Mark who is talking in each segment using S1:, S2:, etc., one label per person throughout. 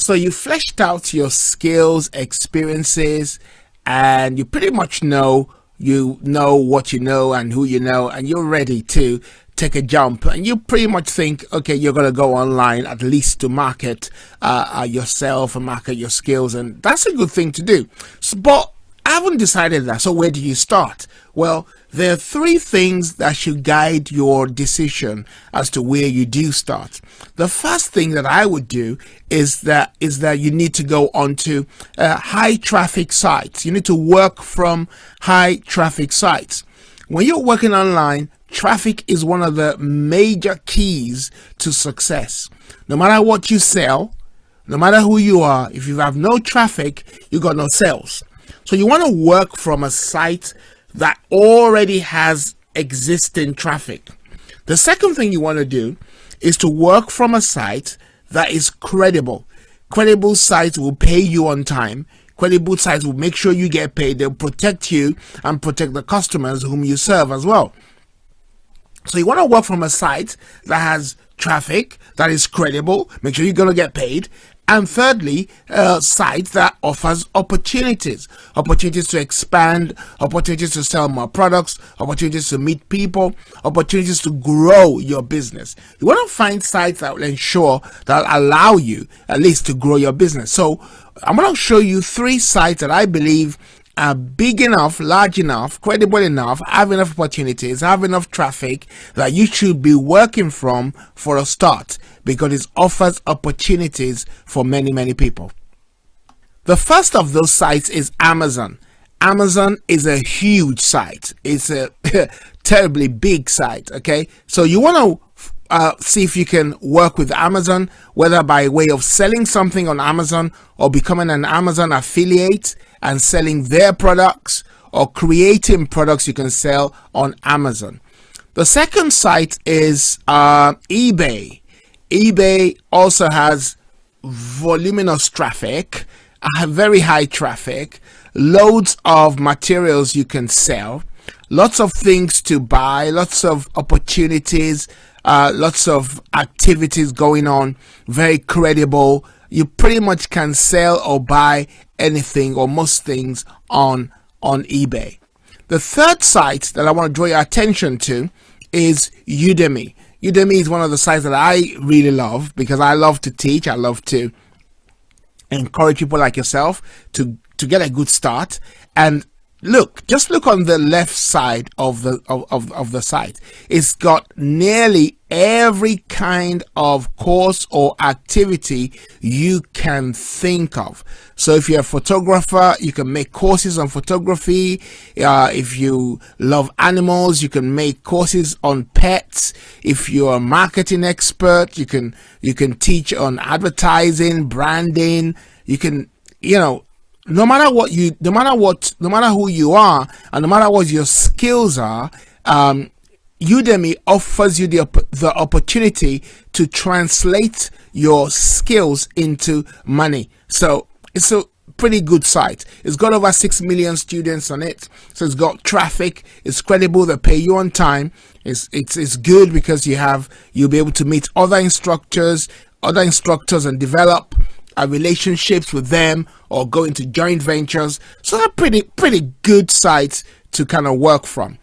S1: So you fleshed out your skills, experiences, and you pretty much know what you know and who you know, and you're ready to take a jump. And you pretty much think, okay, you're going to go online at least to market yourself and market your skills, and that's a good thing to do. But I haven't decided that. So where do you start? Well, there are three things that should guide your decision as to where you do start. The first thing that I would do is that you need to go onto high traffic sites. You need to work from high traffic sites. When you're working online, traffic is one of the major keys to success. No matter what you sell, no matter who you are, if you have no traffic, you got no sales. So you want to work from a site that already has existing traffic. The second thing you want to do is to work from a site that is credible. Credible sites will pay you on time. Credible sites will make sure you get paid. They'll protect you and protect the customers whom you serve as well. So you want to work from a site that has traffic, that is credible, make sure you're going to get paid. And thirdly, a site that offers opportunities to expand, opportunities to sell more products, opportunities to meet people, opportunities to grow your business. You want to find sites that will ensure that allow you at least to grow your business. So I'm going to show you three sites that I believe are big enough, large enough, credible enough, have enough opportunities, have enough traffic that you should be working from for a start, because it offers opportunities for many people. The first of those sites is Amazon. Amazon is a huge site. It's a terribly big site. Okay, so you want to see if you can work with Amazon, whether by way of selling something on Amazon or becoming an Amazon affiliate and selling their products, or creating products you can sell on Amazon. The second site is eBay. eBay also has voluminous traffic, very high traffic, loads of materials you can sell, lots of things to buy, lots of opportunities, lots of activities going on, very credible. You pretty much can sell or buy anything or most things on eBay. The third site that I want to draw your attention to is Udemy. Udemy is one of the sites that I really love because I love to teach. I love to encourage people like yourself to get a good start. And just look on the left side of the site. It's got nearly every kind of course or activity you can think of. So if you're a photographer, you can make courses on photography. If you love animals, you can make courses on pets. If you're a marketing expert, you can teach on advertising, branding. You can, no matter who you are, and no matter what your skills are, Udemy offers you the opportunity to translate your skills into money. So it's a pretty good site. It's got over 6 million students on it. So it's got traffic. It's credible. They pay you on time. It's good because you'll be able to meet other instructors and develop relationships with them or go into joint ventures. So they're pretty good sites to kind of work from.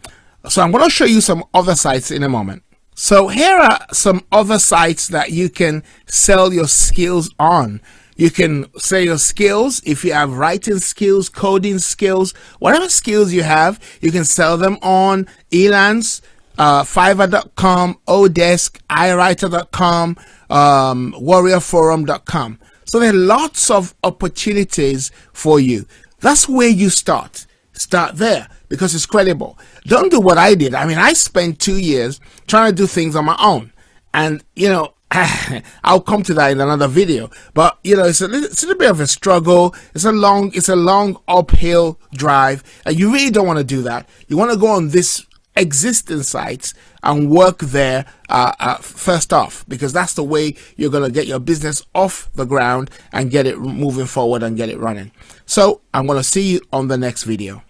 S1: So I'm going to show you some other sites in a moment. So here are some other sites that you can sell your skills on. You can sell your skills if you have writing skills, coding skills, whatever skills you have, you can sell them on Elance, Fiverr.com, Odesk, iWriter.com, WarriorForum.com. So there are lots of opportunities for you. That's where you start. Start there because it's credible. Don't do what I did. I mean, I spent 2 years trying to do things on my own. And, I'll come to that in another video. But, it's a little bit of a struggle. It's a long uphill drive. And you really don't want to do that. You want to go on this existing sites and work there first off, because that's the way you're going to get your business off the ground and get it moving forward and get it running. So I'm going to see you on the next video.